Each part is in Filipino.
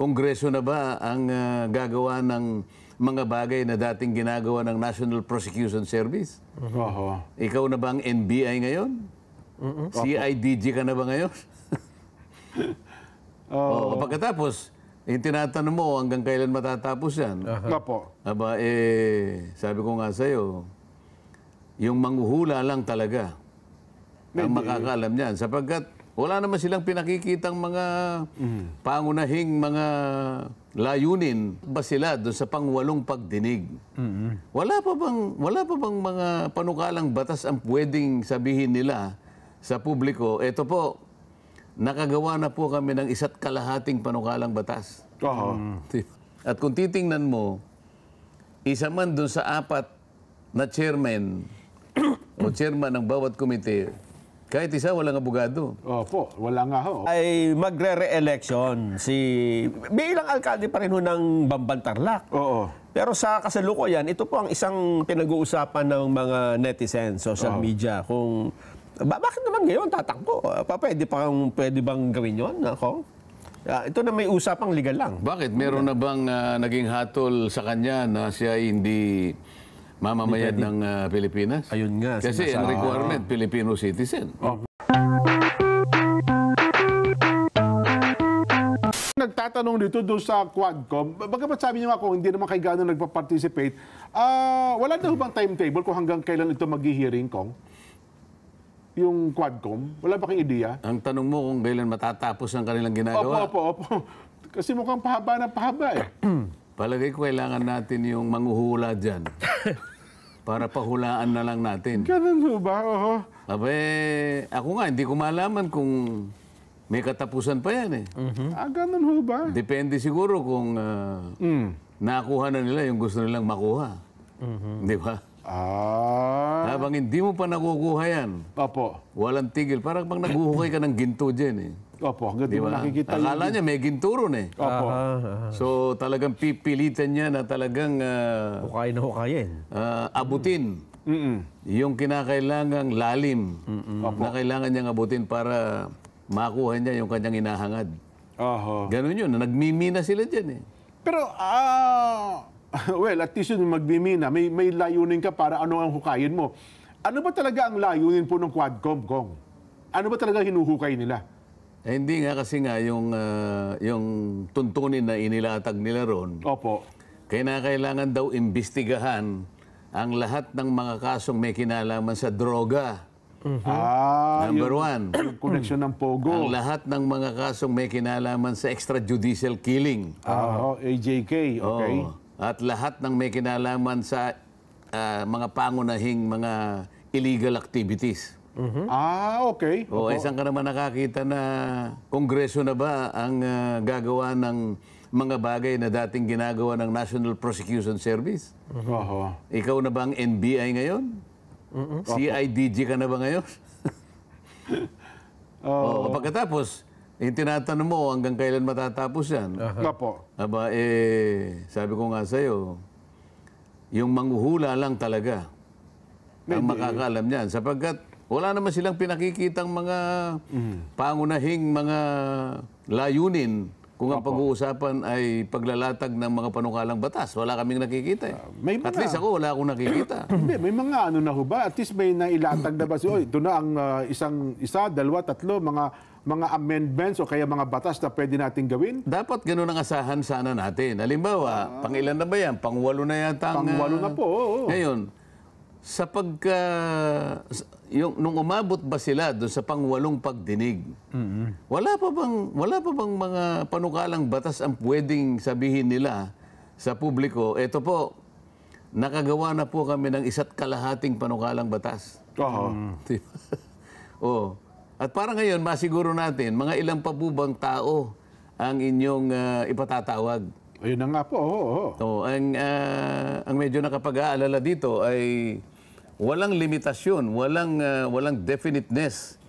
Kongreso na ba ang gagawa ng mga bagay na dating ginagawa ng National Prosecution Service? Ikaw na ba ang NBI ngayon? CIDG ka na ba ngayon? Pagkatapos, tinatanong mo hanggang kailan matatapos yan? Aba, sabi ko nga sa'yo, yung manghuhula lang talaga ang makakaalam niyan. Sapagkat wala naman silang pinakikitang mga pangunahing mga layunin ba sila doon sa pangwalong pagdinig. Wala pa bang mga panukalang batas ang pwedeng sabihin nila sa publiko, eto po, nakagawa na po kami ng 1 kalahating panukalang batas. At kung titingnan mo, isa man doon sa 4 na chairman o chairman ng bawat komite, kahit isa, walang abogado. Wala nga ho. Ay magre-re-election bilang alkalde pa rin ho ng Bamban-Tarlac. Pero sa kasalukuyan, ito po ang isang pinag-uusapan ng mga netizens, social media, kung bakit naman ngayon tatakbo? Pwede bang gawin yun? Ito na may usapang legal lang. Bakit? Meron na bang naging hatol sa kanya na siya hindi mamamayad ng Pilipinas? Ayun nga. Kasi ang requirement, Filipino citizen. Nagtatanong dito doon sa Quadcom, bagamat sabi niyo nga kung hindi naman kayo gano'n nagpa-participate, wala na bang timetable kung hanggang kailan ito mag-hearing, Kong? Yung Quadcom? Wala ba kayong ideya? Ang tanong mo kung kailan matatapos ang kanilang ginagawa? Opo. Kasi mukhang pahaba na pahaba eh. Palagay ko kailangan natin yung manghuhula dyan. Para pahulaan na lang natin. Ganun ho ba? Abe, ako nga, hindi ko malaman kung may katapusan pa yan eh. Ganun ho ba? Depende siguro kung nakuha na nila yung gusto nilang makuha. Di ba? Habang hindi mo pa nakukuha yan, walang tigil. Parang pag naguhukay ka ng ginto dyan eh. Hanggang di mo nakikita yun. Akala niya may ginto ron eh. So talagang pipilitan niya na talagang hukayin. Abutin yung kinakailangang lalim na kailangan niyang abutin para makuha niya yung kanyang inahangad. Ganun yun. Nagmimina sila dyan eh. Pero, well, at least yun magmimina. May layunin ka para ano ang hukayin mo. Ano ba talaga ang layunin po ng Quadcom, Kong? Ano ba talaga hinuhukay nila? Hindi nga kasi nga yung tuntunin na inilatag nila ron. Kailangan daw imbestigahan ang lahat ng mga kasong may kinalaman sa droga. Number 1. Yung connection ng Pogo. Ang lahat ng mga kasong may kinalaman sa extrajudicial killing. AJK, okay. At lahat ng may kinalaman sa mga pangunahing mga illegal activities. Okay. Saan ka naman nakakita na Kongreso na ba ang gagawa ng mga bagay na dating ginagawa ng National Prosecution Service? Ikaw na ba ang NBI ngayon? CIDG ka na ba ngayon? Pagkatapos, tinatanong mo hanggang kailan matatapos yan? Aba, sabi ko nga sa'yo, yung manghuhula lang talaga ang makakaalam niyan. Sapagkat wala naman silang pinakikitang mga pangunahing mga layunin kung ang pag-uusapan ay paglalatag ng mga panukalang batas. Wala kaming nakikita eh. At least ako, wala akong nakikita. Hindi, may mga ano na ho ba? At least may nailatag na ba? Ito na ang isa, dalawa, tatlo, mga amendments o kaya mga batas na pwede nating gawin? Dapat ganun ang asahan sana natin. Halimbawa, pang-ilan na ba yan? Pang-8 na yata. Pang-8 na po, Ngayon, nung umabot ba sila doon sa pang-8 pagdinig, wala pa bang mga panukalang batas ang pwedeng sabihin nila sa publiko, eto po, nakagawa na po kami ng 1 kalahating panukalang batas. At para ngayon, masiguro natin, mga ilang pa po bang tao ang inyong ipatatawag? Ayun na nga po. Ang medyo nakapag-aalala dito ay walang limitasyon, walang definiteness.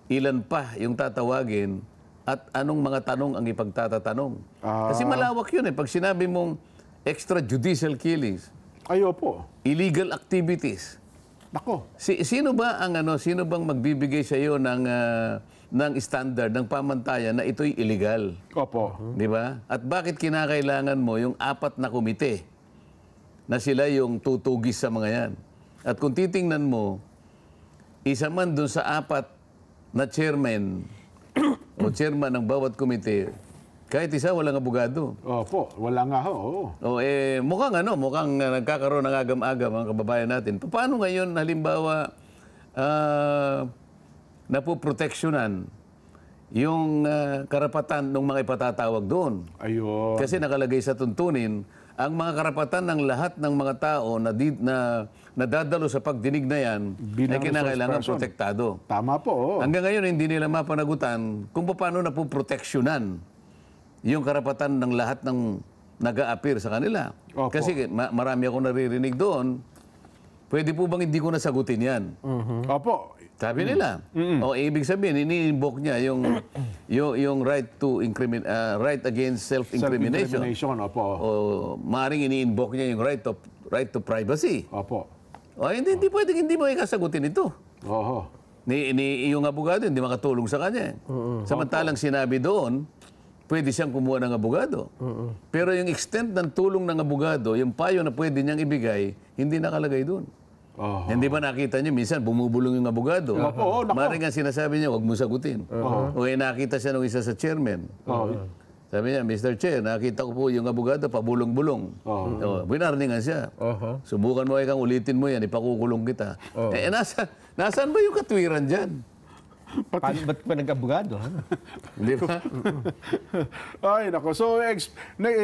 Ilan pa yung tatawagin at anong mga tanong ang ipagtatatanong. Kasi malawak yun eh. Pag sinabi mong extrajudicial killings, illegal activities, Nako. Sino bang magbibigay sa iyo ng ng standard ng pamantayan na ito'y illegal. Opo. Di ba? At bakit kinakailangan mo yung 4 na komite na sila yung tutugis sa mga yan? At kung titingnan mo, isa man dun sa 4 na chairman o chairman ng bawat komite, kahit isa walang abogado. Opo, wala nga ho. Oo. Mukhang nagkakaroon ng agam-agam ang kababayan natin. Paano ngayon, halimbawa, napoproteksyonan yung karapatan ng mga ipatatawag doon? Ayun. Kasi nakalagay sa tuntunin, ang mga karapatan ng lahat ng mga tao na nadadalo sa pagdinig na yan ay kinakailangan protektado. Tama po. Oo. Hanggang ngayon, hindi nila mapanagutan kung paano napoproteksyonan yung karapatan ng lahat ng nag-a-appear sa kanila. Opo. Kasi marami akong naririnig doon, pwede po bang hindi ko nasagutin yan? Opo. Sabi nila. O ibig sabihin, ini-invoke niya yung right to right against self-incrimination. Self-incrimination, opo. O maaaring ini-invoke niya yung right to privacy. Opo. O hindi pwedeng hindi mo ikasagutin ito. Oho. Yung abogado hindi makatulong sa kanya. Samantalang sinabi doon, pwede siyang kumuha ng abogado. Pero yung extent ng tulong ng abogado, yung payo na pwede niyang ibigay, hindi nakalagay doon. Hindi ba nakita niyo, minsan bumubulong yung abogado. Maring nga sinasabi niya, huwag mo sagutin. O nakita siya ng isa sa chairman. Sabi niya, Mr. Chair, nakita ko po yung abogado, pabulong-bulong. Winarningan siya. Subukan mo kang ulitin mo yan, ipakukulong kita. Nasaan ba yung katwiran dyan? Ba't pa nag-abogado? Di ba? Ay, nako. So,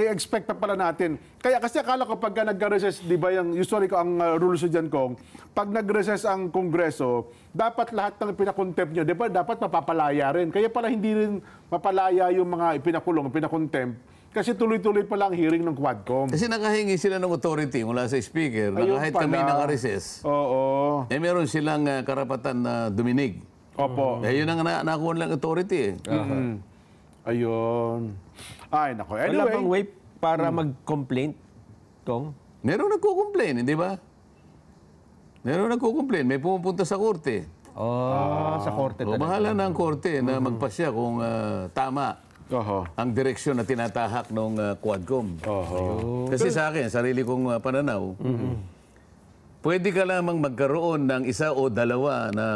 expect pa pala natin. Kaya kasi akala ko pagka nag-recess, di ba, usually ang rules dyan kong, pag nag-recess ang Kongreso, dapat lahat ng pinakontempt nyo, di ba, dapat mapapalaya rin. Kaya pala hindi rin mapalaya yung mga ipinakulong, pinakontempt. Kasi tuloy-tuloy pala ang hearing ng Quadcom. Kasi nakahingi sila ng authority mula sa speaker na Ayun kahit pala. kami naka-recess, Oo. meron silang karapatan na duminig. Opo. Yun ang nakuha lang authority. Ayun. Ay, nako. Anyway. Wala bang way para mag-complaint, Tong? Meron nagko-complain, hindi ba? Meron nagko-complain. May pumupunta sa korte. Sa korte O, bahala na ang korte na magpasya kung tama Oho. ang direksyon na tinatahak ng Quadcom. Oho. Kasi sa akin, sarili kong pananaw, pwede ka lamang magkaroon ng isa o dalawa na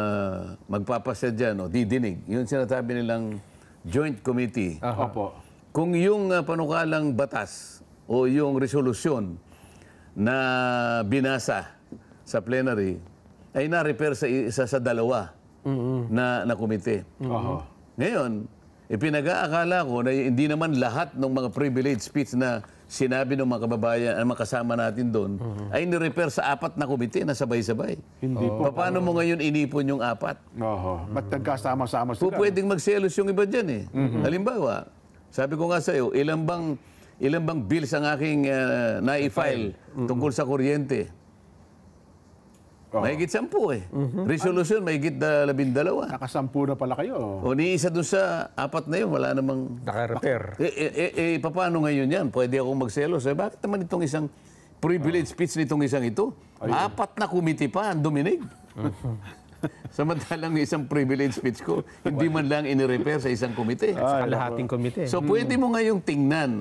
magpapasya dyan o didinig. Yun sinasabi nilang joint committee. Opo. Kung yung panukalang batas o yung resolusyon na binasa sa plenary ay na-repair sa isa sa dalawa na komite. Ngayon, ipinag-aakala ko na hindi naman lahat ng mga privileged speech na sinabi ng mga kababayan, ang mga kasama natin doon, ay ni-repair sa 4 na komite na sabay-sabay. Hindi po. Paano mo ngayon inipon yung 4? Oho. Ba't nagkasama-sama Kung sila? pwedeng magselos yung iba dyan eh. Halimbawa, sabi ko nga sa'yo, ilan bang bills ang aking na-file tungkol sa kuryente? Mahigit 10 eh. Resolution, mahigit 12. Nakasampu na pala kayo. O ni isa dun sa 4 na yun, wala namang... Naka-repair. Paano ngayon yan? Pwede akong magselos. Bakit naman itong isang privilege speech nitong isang ito? 4 na committee pa ang duminig. Samantalang isang privilege speech ko, hindi man lang ini-repair sa isang komite. Sa kalahating komite. So pwede mo ngayong tingnan.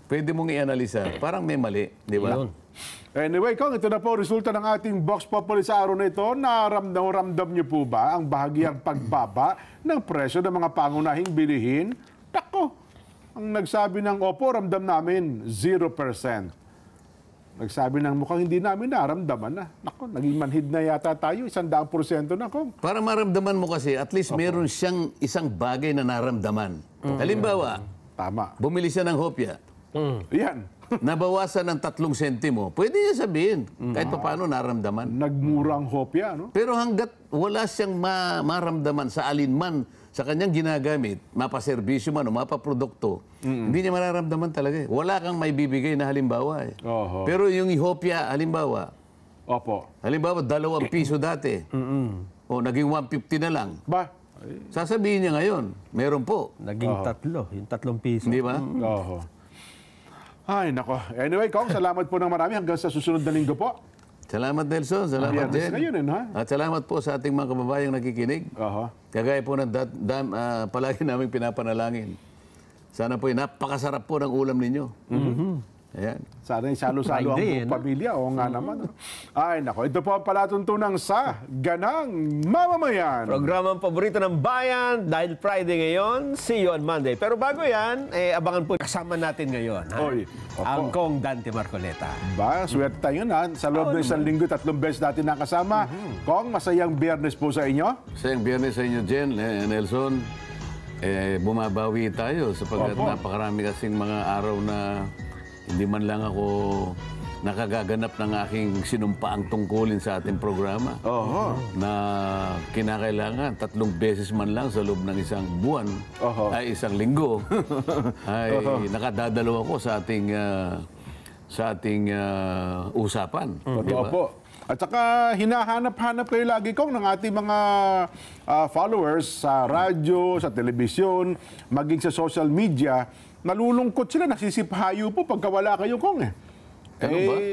Pwede mong i-analisa. Parang may mali, di ba? Anyway, Kong, ito na po resulta ng ating Vox Populi sa araw na ito. Naramdam niyo po ba ang bahagyang pagbaba ng presyo ng mga pangunahing bilihin? Tako, ang nagsabi ng opo, ramdam namin 0%. Nagsabi ng mukhang hindi namin naramdaman na. Nako, naging manhid na yata tayo, 100% na, Kong. Para maramdaman mo kasi, at least meron siyang isang bagay na naramdaman. Halimbawa, Tama. bumili siya ng hopya. Yan. Nabawasan ng 3 sentimo. Pwede niya sabihin, kahit paano naramdaman. Nagmurang hopya, no? Pero hanggat wala siyang maramdaman sa alinman sa kanyang ginagamit, mapaserbisyo man o mapaprodukto, hindi niya mararamdaman talaga. Wala kang may bibigay na halimbawa. Oho. Pero yung hopya, halimbawa, Opo. 2 piso dati, o naging 150 na lang. Ba? Sasabihin niya ngayon, meron po. Naging 3, yung 3 piso. Hindi ba? Oho. Ay, nako. Anyway, Kong, salamat po ng marami. Hanggang sa susunod na linggo po. Salamat, Nelson. Salamat, Biyernes Jen. ngayon, ha? At salamat po sa ating mga kababayang nakikinig. Kagaya po ng palagi namin pinapanalangin. Sana po napakasarap po ng ulam ninyo. Ayan. Sana salo-salo ang Friday, buong pamilya. Oo nga naman. Ay, nako. Ito po ang palatuntunan sa Ganang Mamamayan. Programang paborito ng bayan dahil Friday ngayon, see you on Monday. Pero bago yan, abangan po kasama natin ngayon. Ha? Oy, Ang Kong Dante Marcoleta. Ba, swerte tayo na. Sa loob ng isang linggo, 3 beses natin nakasama. Kong, masayang Biyernes po sa inyo. Sayang Biyernes sa inyo, Jen, Nelson. Bumabawi tayo sapagkat napakarami kasing mga araw na hindi man lang ako nakagaganap ng aking sinumpaang tungkulin sa ating programa. Na kinakailangan 3 beses man lang sa loob ng isang buwan, ay isang linggo, ay nakadadalo ako sa ating usapan. Totoo po. At saka hinahanap-hanap kayo lagi kong ng ating mga followers sa radyo, sa telebisyon, maging sa social media. Nalulungkot sila, nasisiphayo po pagka wala kayo kong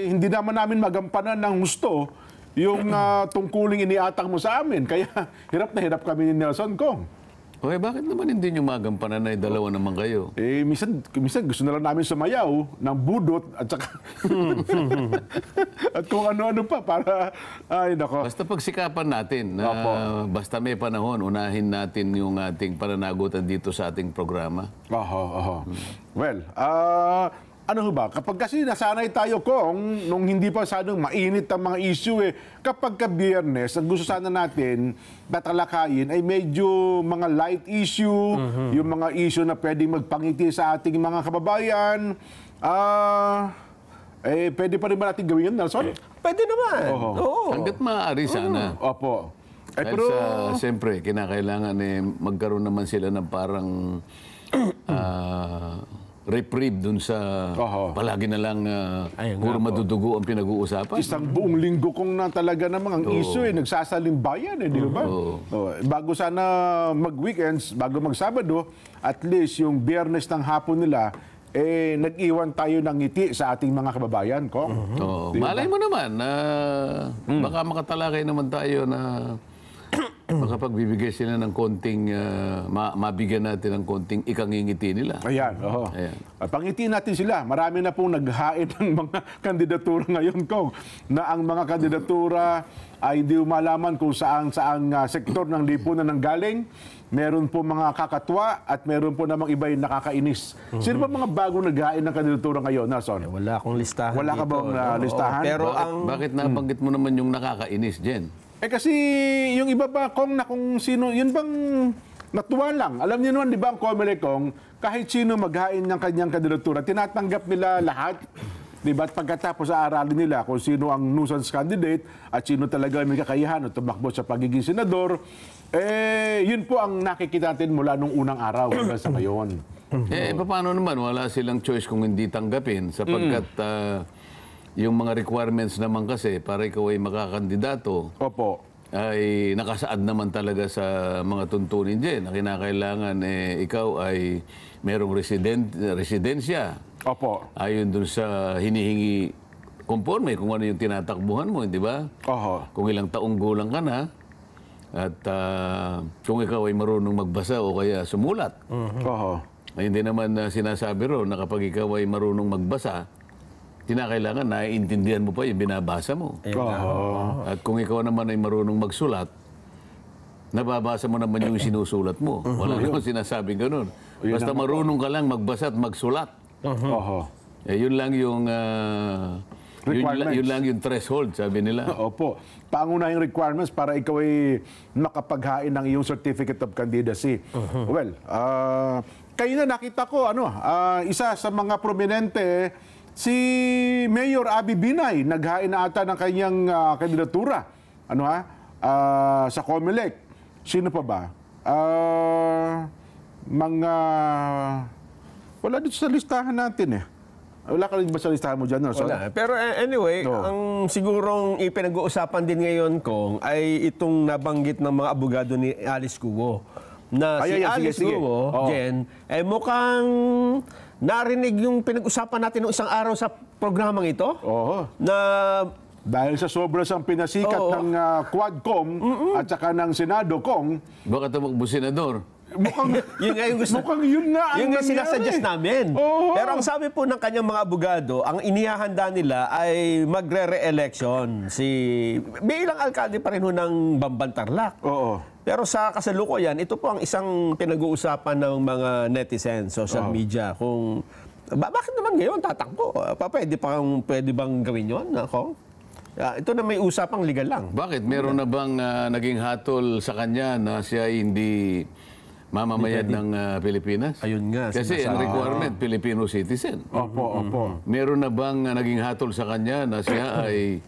hindi naman namin magampanan ng gusto yung tungkuling iniatang mo sa amin. Kaya hirap na hirap kami ni Nelson Kong. Okay, bakit naman hindi nyo magampanan na dalawa naman kayo? Minsan gusto na lang namin sumayaw ng budot at saka at kung ano-ano pa para, ay nako. Basta pagsikapan natin, basta may panahon, unahin natin yung ating pananagutan dito sa ating programa. Well, ano ba? Kapag kasi nasanay tayo kung nung hindi pa sanang mainit ang mga issue kapag ka Biyernes, ang gusto sana natin tatalakayin ay medyo mga light issue, yung mga issue na pwedeng magpangiti sa ating mga kababayan. Pwede pa rin ba natin gawin yun, Nelson? Pwede naman. Hanggat maaari sana. Opo. Pero siyempre, kinakailangan magkaroon naman sila ng parang reprieve dun sa palagi na lang puro madudugo ang pinag-uusapan. Isang buong linggo kung na talaga namang ang issue nagsasalimbayan di ba? Bago sana mag-weekends, bago mag-Sabado, at least yung Biyernes ng hapon nila, nag-iwan tayo ng ngiti sa ating mga kababayan, Kong. Malay mo naman na baka makatalakay naman tayo na baka pagbibigay sila ng konting, mabigyan natin ng konting ikangingiti nila. Ayan. Pangitiin natin sila. Marami na pong naghain ng mga kandidatura ngayon, Kong, na ang mga kandidatura ay hindi umalaman kung saang sektor ng lipunan ng galing. Meron po mga kakatwa at meron po namang iba yung nakakainis. Sino ba mga bagong naghain ng kandidatura ngayon, Nelson? Wala akong listahan Wala ka bang listahan? Pero bakit nabanggit mo naman yung nakakainis, Jen? Kasi yung iba ba, Kong, na kung sino, yun bang natuwa lang. Alam niyo naman, di ba, ang Comelec, Kong, kahit sino maghain ng kanyang kandidatura, tinatanggap nila lahat. Di ba? At pagkatapos aaralin nila kung sino ang nuisance candidate at sino talaga may kakayahan at tumakbo sa pagiging senador, yun po ang nakikita natin mula nung unang araw hanggang sa ngayon. Paano naman? Wala silang choice kung hindi tanggapin sapagkat yung mga requirements naman kasi para ikaw ay makakandidato, ay nakasaad naman talaga sa mga tuntunin dyan na kinakailangan ikaw ay merong residensya. Ayon dun sa hinihingi conforme kung ano yung tinatakbuhan mo, di ba? Kung ilang taong gulang ka na at kung ikaw ay marunong magbasa o kaya sumulat. Ay, hindi naman sinasabi ro na kapag ikaw ay marunong magbasa, kinakailangan naiintindihan mo pa yung binabasa mo. At kung ikaw naman ay marunong magsulat, nababasa mo naman yung sinusulat mo. Wala naman sinasabing ganun. Basta marunong ka lang magbasa at magsulat. Yun lang yung yun lang yung threshold, sabi nila. Pangunahing requirements para ikaw ay makapaghain ng iyong certificate of candidacy. Well, kayo na nakita ko, isa sa mga prominente, si Mayor Abby Binay, naghain na ata ng kanyang kandidatura. Sa Comelec. Sino pa ba? Wala dito sa listahan natin Wala ka rin ba sa listahan mo dyan? Wala. Pero anyway, ang sigurong ipinag-uusapan din ngayon, Kong, ay itong nabanggit ng mga abogado ni Alice Guo. Na si Alice Guo, Jen, mukhang narinig yung pinag-usapan natin noong isang araw sa programang ito. Na Dahil sa sobra sang pinasikat ng Quadcom at saka ng Senado, Kong, Baka tumakbo senador. mukhang, Yun nga yung gusto. mukhang yun nga ang Yun nga nangyari. sinasuggest namin. Oo. Pero ang sabi po ng kanyang mga abogado, ang inihahanda nila ay magre-re-election. May ilang alkalde pa rin ho ng Bamban Tarlac. Oo. Pero sa kasalukuyan, ito po ang isang pinag-uusapan ng mga netizens, social media, kung bakit naman ngayon tatakbo? Pwede bang gawin yun? Ako? Ito na may usapang legal lang. Bakit? Meron na bang naging hatol sa kanya na siya ay hindi mamamayan ng Pilipinas? Ayun nga. Kasi ang requirement, Filipino citizen. Opo, opo. Meron na bang naging hatol sa kanya na siya ay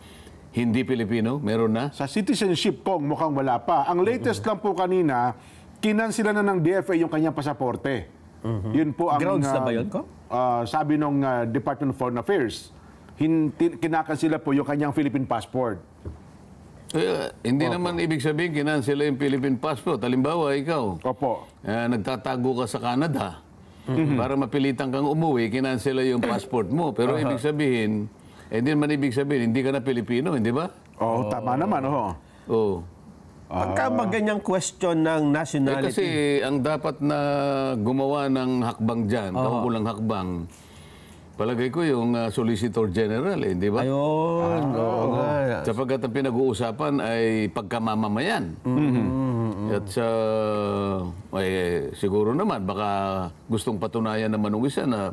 hindi Pilipino? Meron na? Sa citizenship, Kong, mukhang wala pa. Ang latest lang po kanina, kinansila na ng DFA yung kanyang pasaporte. Yun po ang... Grounds na ba yun, Kong? Sabi ng Department of Foreign Affairs, kinakansila po yung kanyang Philippine passport. Hindi naman ibig sabihin kinansela yung Philippine passport. Halimbawa, ikaw, Opo. nagtatago ka sa Canada para mapilitan kang umuwi, kinansela yung passport mo. Pero ibig sabihin, hindi naman ibig sabihin, hindi ka na Pilipino, hindi ba? Oo, tama naman. Oo. Pagka maganyang question ng nationality. Kasi ang dapat na gumawa ng hakbang dyan, kaukulang hakbang, palagay ko yung Solicitor General, di ba? Ayun. Oo nga. Sapagkat ang pinag-uusapan ay pagkamamamayan. At siguro naman, baka gustong patunayan naman ng isa na,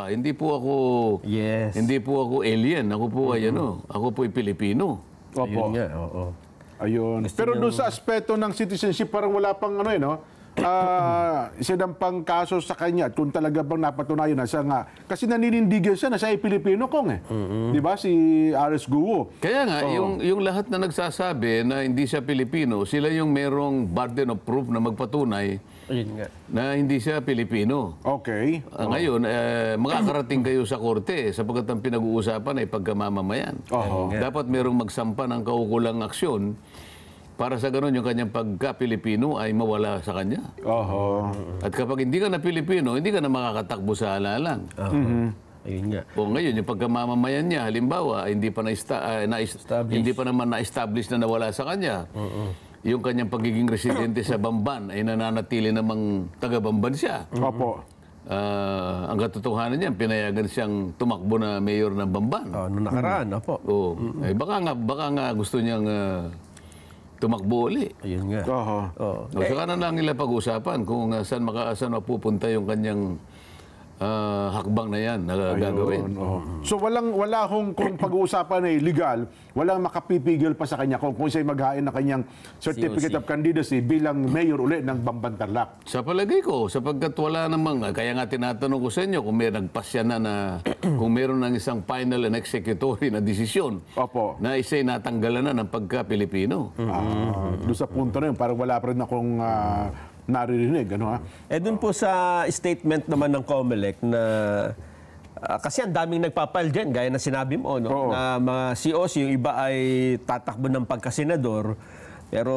hindi po ako Yes. hindi po ako alien. Ako po ay ako po ay Pilipino. Opo. Ayun nga, oo. Ayun. Pero doon sa aspeto ng citizenship, parang wala pang sinampang kaso sa kanya at kung talaga bang napatunayan na siya nga. Kasi naninindigan siya na siya ay Pilipino, Kong eh. Di ba? Si Ares Guo. Kaya nga, yung lahat na nagsasabi na hindi siya Pilipino, sila yung merong burden of proof na magpatunay Ayun nga. na hindi siya Pilipino. Okay. Ngayon, makakarating kayo sa korte sapagkat ang pinag-uusapan ay pagkamamamayan. Dapat merong magsampa ng kaukulang aksyon para sa ganun yung kanyang pagka-Pilipino ay mawala sa kanya. At kapag hindi ka na Pilipino, hindi ka na makakatakbo sa halalan. Ayun nga. O ngayon, yung pagkamamamayan niya, halimbawa, hindi pa naman na-establish na nawala sa kanya. Yung kanyang pagiging residente sa Bamban ay nananatili namang taga-Bamban siya. Opo. Ang katotohanan niya, pinayagan siyang tumakbo na mayor ng Bamban. Nung nakaraan, opo. Oo. Baka nga gusto niyang tumakbo uli. Ayun nga. O, saka na lang nila pag-usapan kung saan mapupunta yung kanyang hakbang na yan na gagawin. So wala kung pag-uusapan ay legal, walang makapipigil pa sa kanya kung siya'y maghain ng kanyang certificate of candidacy bilang mayor uli ng Bamban Tarlac. Sa palagay ko, sapagkat wala namang, kaya nga tinatanong ko sa inyo kung may nagpasya na kung meron ng isang final and executory na desisyon na isa'y natanggalan na ng pagka-Pilipino. Doon sa punto na yun, parang wala pa rin akong naririnig. Dun po sa statement naman ng COMELEC na kasi ang daming nagpapile dyan, gaya na sinabi mo, na mga COC, yung iba ay tatakbo ng pagkasenador. Pero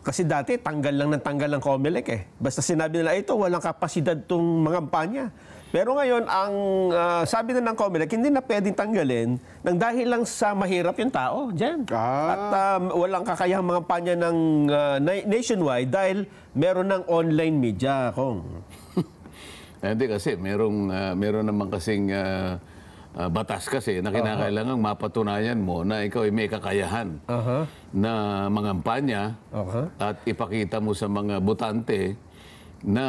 kasi dati, tanggal ng COMELEC eh. Basta sinabi nila, ito, walang kapasidad tong mga kampanya. Pero ngayon, ang sabi na ng COMELEC, hindi na pwedeng tanggalin nang dahil lang sa mahirap yung tao dyan. At walang kakayahang mga kampanya ng nationwide dahil meron ng online media, Kong. Hindi kasi, meron naman kasing batas kasi na kinakailangan mapatunayan mo na ikaw ay may kakayahan na mangampanya at ipakita mo sa mga botante na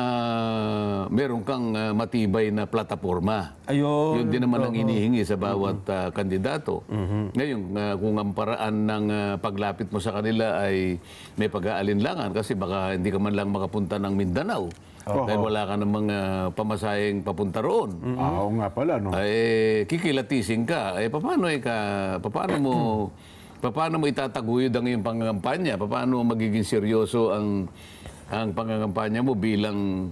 meron kang matibay na plataforma. Yun din naman ang inihingi sa bawat kandidato. Ngayon, kung ang paraan ng paglapit mo sa kanila ay may pag-aalinlangan kasi baka hindi ka man lang makapunta ng Mindanao dahil wala ka namang pamasaheng papunta roon. Oo nga pala, no? Ay, kikilatisin ka. Paano mo itataguyod ang iyong pangangampanya? Paano magiging seryoso ang pangangampanya mo bilang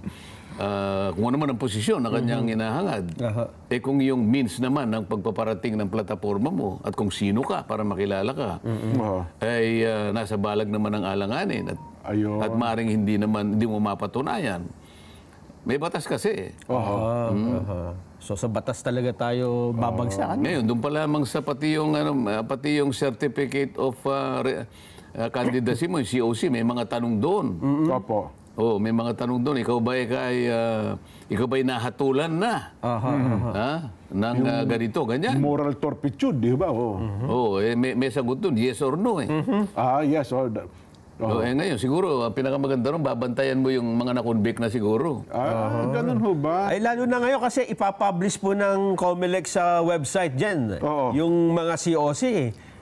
kung ano man ang posisyon na kanyang inahangad. Kung yung means naman ng pagpaparating ng plataforma mo at kung sino ka para makilala ka, ay nasa balag naman ng alanganin at maaaring hindi mo mapatunayan. May batas kasi. So sa batas talaga tayo babagsakan. Ngayon, doon pa lamang sa pati yung certificate of candidacy mo, yung COC, may mga tanong doon. Opo. Oh, may mga tanong doon. Ikaw ba'y nahatulan na? Ng ganito, ganyan. Moral turpitude, di ba? May sagot doon, yes or no eh. Yes. Ngayon, siguro, ang pinakamaganda ron, babantayan mo yung mga na-convict na siguro. Ganun ho ba? Ay lalo na ngayon kasi ipapublish po ng COMELEC sa website dyan. Yung mga COC.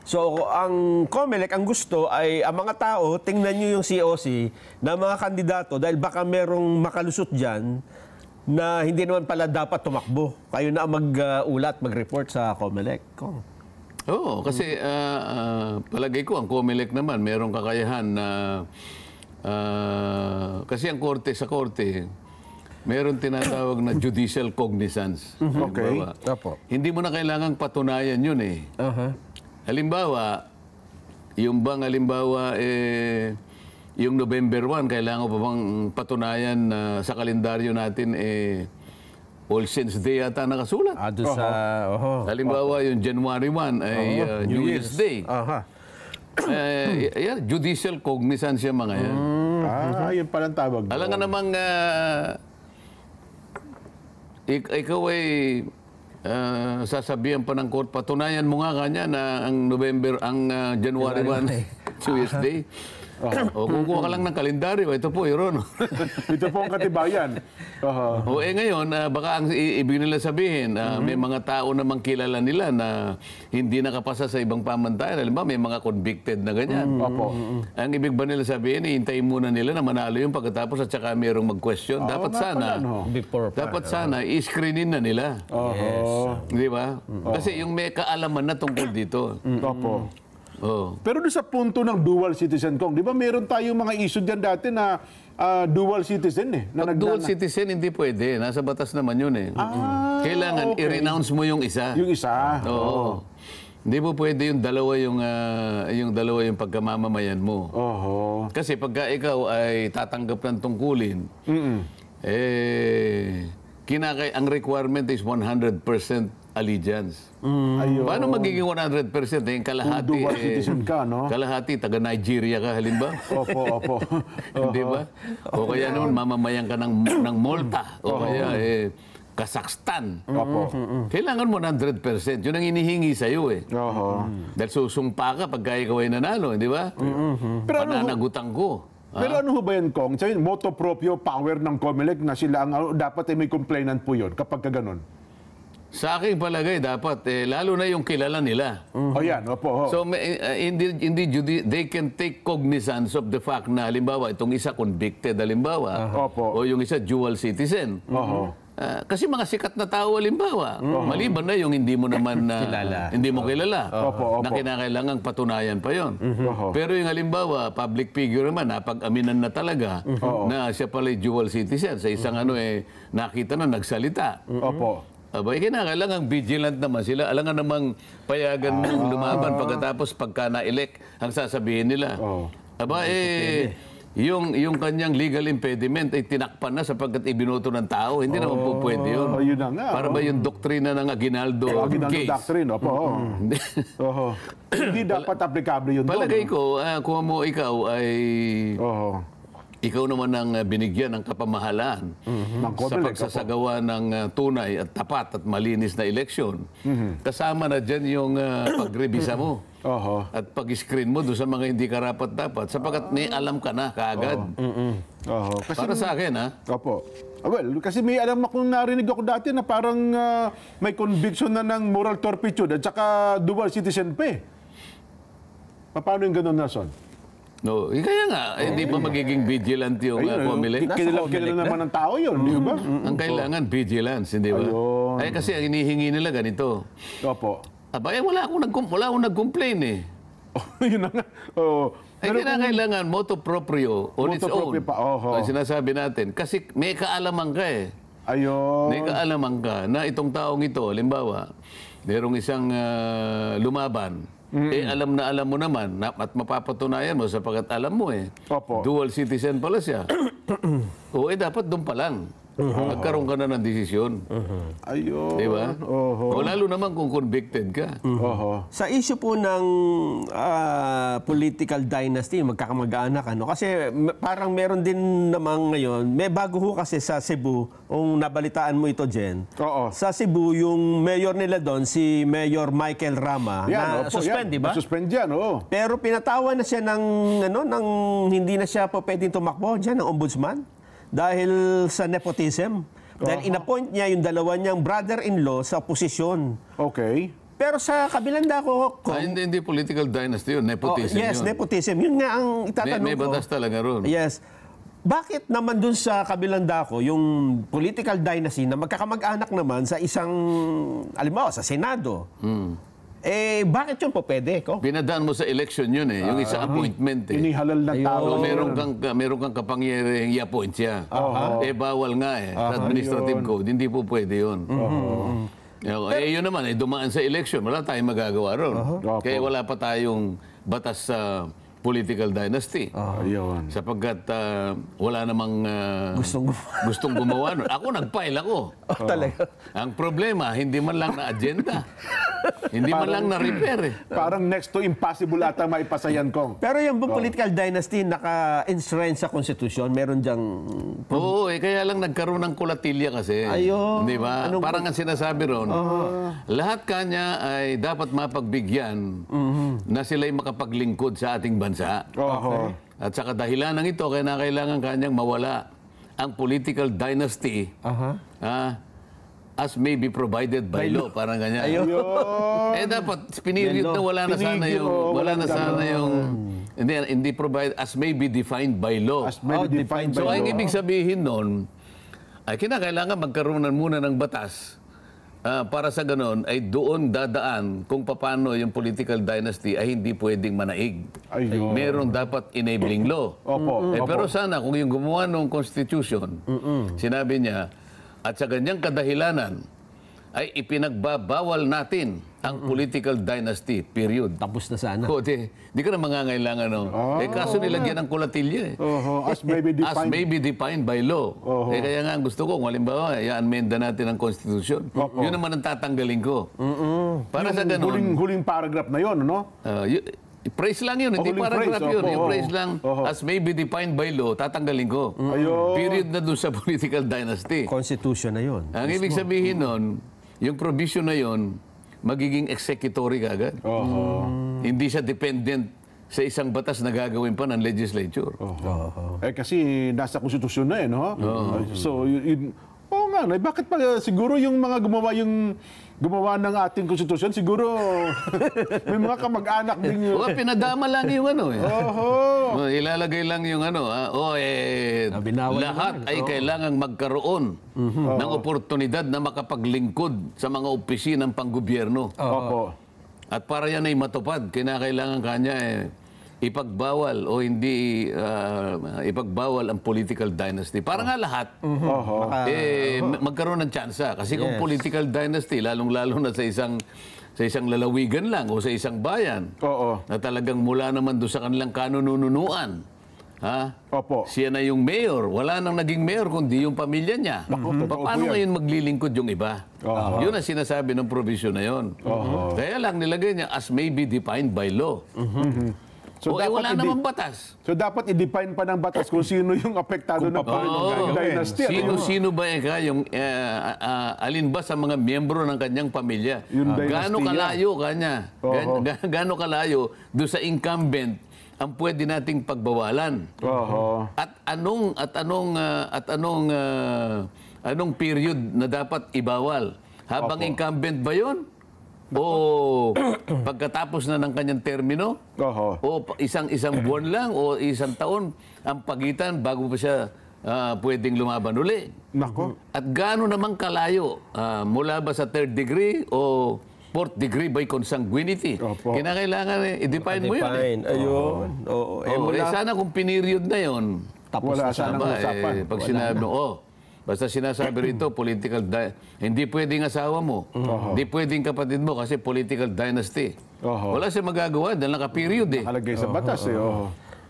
So ang COMELEC, ang gusto ay ang mga tao, tingnan nyo yung COC na mga kandidato dahil baka merong makalusot dyan na hindi naman pala dapat tumakbo. Kayo na ang mag-ulat, mag-report sa COMELEC. Oo, kasi palagay ko ang COMELEC naman merong kakayahan na kasi ang sa korte meron tinatawag na judicial cognizance. Okay. Hindi mo na kailangang patunayan yun eh. Halimbawa, yung November 1, kailangan pa bang patunayan na sa kalendaryo natin All Saints Day yata nakasulat. Halimbawa, yung January 1 ay New Year's Day. Judicial cognizance yung mga yan. Yun palang tawag. Alam nga namang ikaw ay sasabihan pa ng court, patunayan mo nga kanya na ang January 1 New Year's Day. Kukuha ka lang ng kalendaryo. Ito po, Your Honor. Ito po ang katibayan. Ngayon, baka ang ibig nila sabihin, may mga tao namang kilala nila na hindi nakapasa sa ibang pamantayan. Alam ba, may mga convicted na ganyan. Ang ibig ba nila sabihin, ihintayin muna nila na manalo yung pagkatapos at saka mayroong mag-question. Dapat sana, i-screenin na nila. Di ba? Kasi yung may kaalaman na tungkol dito. Pero doon sa punto ng dual citizen, Kong, di ba meron tayong mga issue dyan dati na dual citizen eh? Pag dual citizen, hindi pwede. Nasa batas naman yun eh. Kailangan i-renounce mo yung isa. Yung isa? Oo. Hindi po pwede yung dalawa yung pagkamamamayan mo. Kasi pagka ikaw ay tatanggap ng tungkulin, ang requirement is 100% allegiance. Paano magiging 100%? Yung kalahati, dual citizen ka, no? Kalahati, taga Nigeria ka, halimbawa. Opo. Hindi ba? O kaya naman, mamamayan ka ng Malta. O kaya, Kazakhstan. Kailangan 100%. Yun ang inihingi sa'yo eh. Dahil susumpa ka pagka ikaw ay nanalo, hindi ba? Pananagutan ko. Pero ano ho ba yan, Kong? Sabi, moto proprio power ng COMELEC na sila ang dapat ay may complainant po yun kapag ka ganun. Sa aking palagay, dapat, lalo na yung kilala nila. So, they can take cognizance of the fact na, halimbawa, itong isa convicted, halimbawa, o yung isa dual citizen. Kasi mga sikat na tao, halimbawa, maliban na yung hindi mo naman hindi mo kilala, na kinakailangang patunayan pa yon. Pero yung halimbawa, public figure naman, napag-aminan na talaga na siya pala dual citizen. Sa isang nakita na nagsalita. Kinakailangang vigilant naman sila. Alam nga namang payagan mong lumaban pagkatapos pagka na-elect, ang sasabihin nila. Yung kanyang legal impediment ay tinakpan na sapagkat ibinoto ng tao. Hindi naman po pwede yun. Yun na nga. Para ba yung doktrina ng Aguinaldo case? Doctrine, Hindi dapat aplikable yun. Palagay ko, kung mo ikaw ay... Ikaw naman ang binigyan ng kapamahalaan sa pagsasagawa ng tunay at tapat at malinis na eleksyon. Kasama na dyan yung pagrebisa mo at pag-screen mo doon sa mga hindi karapat-dapat sapagkat may alam ka na kaagad. Para sa akin, Well, kasi may alam akong narinig ako dati na parang may conviction na ng moral turpitude at saka dual citizen pa eh. Paano yung ganun, Nelson? No, kaya nga, hindi pa magiging vigilant yung COMELEC. Kilala naman ng tao yun, di ba? Ang kailangan, vigilance, hindi ba? Kasi ang hinihingi nila ganito. Wala akong nag-complain eh. Yun na nga. Kailangan motu proprio on its own. Ang sinasabi natin. Kasi may kaalaman ka eh. May kaalaman ka na itong taong ito, halimbawa, merong isang lumaban. Alam mo naman at mapapatunayan mo sapagkat alam mo dual citizen pala siya. Dapat doon pa lang. Magkaroon ka na ng desisyon. Ayun. Di ba? O lalo naman kung convicted ka. Sa issue po ng political dynasty, magkakamag-anak, kasi parang meron din naman ngayon, may bago ho kasi sa Cebu, kung nabalitaan mo ito, Jen. Sa Cebu, yung mayor nila doon, si Mayor Michael Rama, na suspend, di ba? Suspend yan, oo. Pero pinatawa na siya ng hindi na siya po pwedeng tumakbo dyan, ng ombudsman, dahil sa nepotism. Dahil inappoint niya yung dalawa niyang brother-in-law sa posisyon. Okay. Pero sa kabilang dako, Hindi political dynasty yun. Nepotism yes, yun. nepotism. Yun nga ang itatanong May batas talaga ron. Yes. Bakit naman dun sa kabilang dako, yung political dynasty na magkakamag-anak naman sa isang, alimbawa, sa Senado, bakit yun po pwede? Binadaan mo sa election yun eh. Yung isang appointment eh. Inihalal ng tao. So, meron kang kapangyarihang i-appoint siya. Bawal nga eh. Sa administrative code. Hindi po pwede yun. Yun naman, dumaan sa election. Wala tayong magagawa ron. Kaya wala pa tayong batas sa political dynasty. Ayun. Sapagkat wala namang gustong gumawa nun. Ako, nag-file ako. Talaga. Ang problema, hindi man lang na agenda. Hindi man lang na-repair eh. Parang next to impossible ata maipasa yan, Kong. Pero yung political dynasty naka-enshrine sa Constitution, meron diyang... Oo, kaya lang nagkaroon ng kulatilya kasi. Ayun. Di ba? Parang ang sinasabi ron, lahat kanya ay dapat mapagbigyan na sila'y makapaglingkod sa ating bansa. At sa kadahilan ng ito, kailangan kanyang mawala ang political dynasty as may be provided by law. Parang ganyan. Dapat piniriod na wala na sana yung hindi provide as may be defined by law. As may be defined by So, law. ang ibig sabihin nun, ay kinakailangan magkaroon muna ng batas para sa ganon ay doon dadaan kung paano yung political dynasty ay hindi pwedeng manaig. Ayun. Meron dapat enabling law. Pero sana kung yung gumawa ng constitution, sinabi niya, at sa ganyang kadahilanan, ay ipinagbabawal natin ang political dynasty, period. Tapos na sana. Di ka na mangangailangan. Kaso nilagyan ng kulatilya eh. As may be defined. As may be defined by law. Kaya nga gusto ko, kung halimbawa, i-amenda natin ang Constitution. Yun naman ang tatanggalin ko. Para sa ganun. Huling paragraph na yun, no? Praise lang yun, hindi paragraph yun. Yung praise lang, as may be defined by law, tatanggalin ko. Period na doon sa political dynasty. Constitution na yun. Ang ibig sabihin nun, yung provision na yun, magiging executory kagad. Hindi siya dependent sa isang batas na gagawin pa ng legislature. Kasi nasa konstitusyon na no? So, nga, bakit pa siguro yung mga gumawa ng ating konstitusyon, siguro may mga kamag-anak din yun. Pinadama lang yung ilalagay lang yung lahat ay kailangang magkaroon ng oportunidad na makapaglingkod sa mga opisinang panggobyerno. At para yan ay matupad, kinakailangan kanya ipagbawal o hindi ipagbawal ang political dynasty. Para nga lahat, magkaroon ng tsansa. Kasi kung political dynasty, lalong-lalo na sa isang lalawigan lang o sa isang bayan, na talagang mula naman doon sa kanilang kanununuan, siya na yung mayor. Wala nang naging mayor kundi yung pamilya niya. Paano ngayon maglilingkod yung iba? Yun ang sinasabi ng provision na yun. Kaya lang nilagay niya as may be defined by law. So wala namang batas. So dapat i-define pa ng batas kung sino yung apektado ng dynasty. Sino ba yung alin ba sa mga miyembro ng kanyang pamilya? Gaano kalayo kanya? Gaano kalayo do sa incumbent ang pwede nating pagbawalan? At anong period na dapat ibawal? Habang incumbent ba 'yon? O pagkatapos na ng kanyang termino? O isang buwan lang o isang taon ang pagitan bago pa siya pwedeng lumaban uli? Nako. At gaano naman kalayo? Mula ba sa third degree o fourth degree by consanguinity? Kinakailangan i-define mo yun. Ayun. Sana kung pineriod na yun, tapos wala na sanang usapan. Pag sinabi mo, basta sinasabi rito, hindi pwedeng asawa mo, hindi pwedeng kapatid mo kasi political dynasty. Wala siya magagawa dahil naka-period eh. Nakalagay sa batas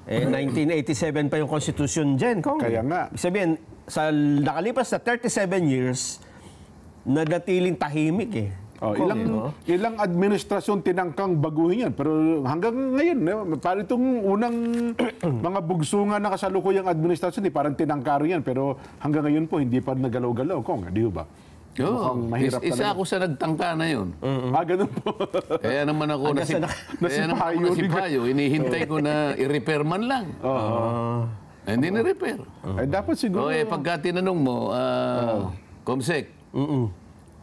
1987 pa yung Constitution dyan, Kong. Kaya nga. Sabihin, sa nakalipas na 37 years, nagatiling tahimik eh. Ilang administrasyon tinangkang baguhin yan. Pero hanggang ngayon, parang itong unang mga bugsungan na kasalukuyang administrasyon, parang tinangkaro yan. Pero hanggang ngayon po, hindi pa nagalaw-galaw. Kung, di ba? Isa ako sa nagtangka na yun. Ganun po. Kaya naman ako nasipayo. Inihintay ko na i-repair man lang. Hindi na-repair. Dapat siguro. Pagka tinanong mo, Comsec,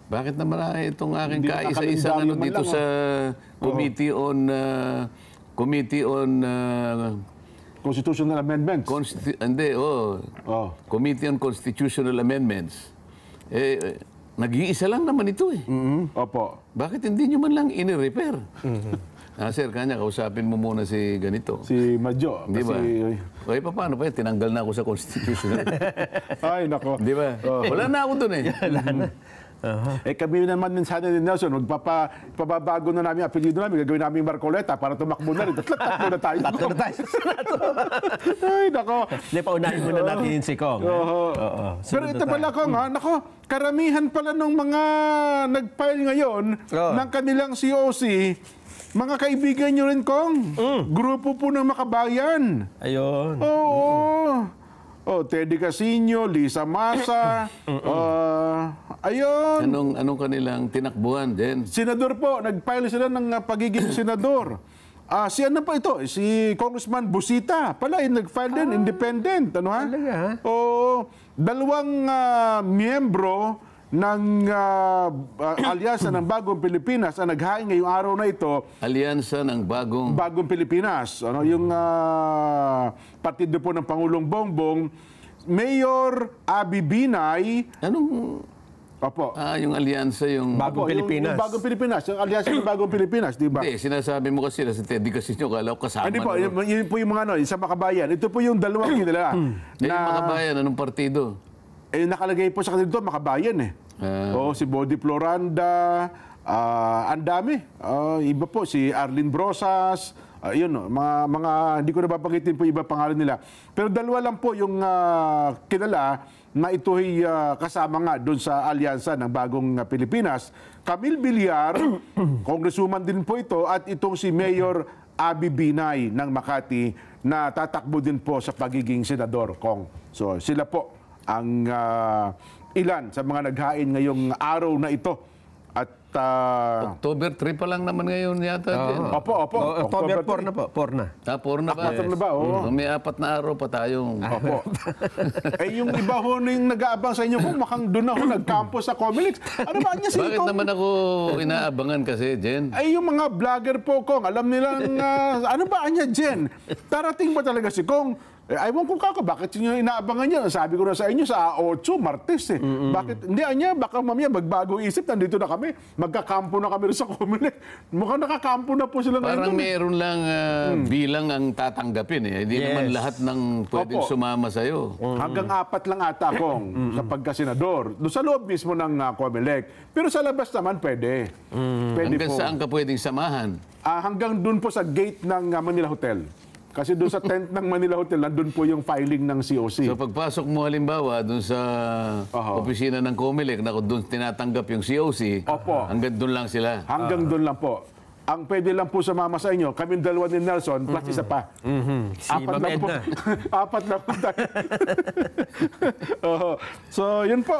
bakit naman itong aking kaisa-isang dito sa Committee on Constitutional Amendments. Committee on Constitutional Amendments. Nag-iisa lang naman ito eh. Opo. Bakit hindi nyo man lang ini-repair? Sir, kanya, kausapin mo muna si ganito. Si Madjo. Di ba? Paano pa yan? Tinanggal na ako sa Constitutional. Ay, nako. Di ba? Wala na ako dun eh. Wala na. Kami naman din sana ni Nelson, pababago na namin ang apelyido namin, gagawin namin Marcoleta para tumakbo na rin. Tatlo na tayo. Tatlo na tayo sa Senado. Ay, nako. Hindi, paunahin muna natin si Kong. Pero ito pala, Kong, nako, karamihan pala ng mga nag-file ngayon ng kanilang COC, mga kaibigan nyo rin, Kong. Grupo po ng Makabayan. Ayun. Teddy Casino, Lisa Masa, ayun. Anong kanilang tinakbuhan din? Senador po, nag-file sila ng pagiging senador. Si ano pa ito? Si Congressman Busita. Pala, nag-file din, independent. Ano ha? Talaga? Dalawang miyembro ng Alyansa ng Bagong Pilipinas ang naghain ngayong araw na ito. Alyansa ng Bagong Pilipinas. Yung partido po ng Pangulong Bongbong, Mayor Abby Binay. Opo. Yung alyansa, yung Bagong Pilipinas. Yung Bagong Pilipinas. Yung alyansa ng Bagong Pilipinas, di ba? Hindi, sinasabi mo kasi na si Teddy Casino, kala ko kasama. Hindi po, yun po yung mga sa Makabayan. Ito po yung dalawang nila. Yung Makabayan, anong partido? Nakalagay po sa kanila dito, Makabayan eh. Si Body Floranda, ang dami. Iba po, si Arlene Brosas, mga hindi ko nababangitin po iba pangalan nila. Pero dalawa lang po yung kilala na ito'y kasama nga doon sa alyansa ng Bagong Pilipinas. Camille Villar, congresswoman din po ito, at itong si Mayor Abby Binay ng Makati na tatakbo din po sa pagiging senador, Kong. So sila po ang ilan sa mga naghain ngayong araw na ito. At October 3 pa lang naman ngayon yata. Opo. October 4 na po. 4 na. 4 na ba? 4 na ba? May 4 na araw pa tayong. Opo. Yung iba ho yung nag-aabang sa inyo, kung mukhang doon ako nag-campus sa Comelec. Ano ba niya Bakit naman ako inaabangan kasi, Jen? Yung mga vlogger po, Kong, alam nilang, ano ba niya, Jen? Tarating ba talaga si Kong? Aywan ko bakit nyo inaabangan niya? Sabi ko na sa inyo, sa 8, Martes eh. Bakit? Hindi, baka mamaya magbago isip, nandito na kami. Magkakampo na kami sa Comelec. Mukhang nakakampo na po sila ngayon. Parang meron lang bilang ang tatanggapin eh. Hindi naman lahat ng pwedeng sumama sa'yo. Hanggang 4 lang ata, Kong, sa pagkasenador. Doon sa loob mismo ng Comelec. Pero sa labas naman, pwede. Hanggang saan ka pwedeng samahan? Hanggang doon po sa gate ng Manila Hotel. Kasi doon sa tent ng Manila Hotel, nandun po yung filing ng COC. So pagpasok mo halimbawa doon sa opisina ng Comelec na doon tinatanggap yung COC, hanggang doon lang sila. Hanggang doon lang po. Ang pwede lang po sumama sa inyo, kaming dalawa ni Nelson, plus isa pa. Apat lang po. Apat lang po tayo. So, yun po.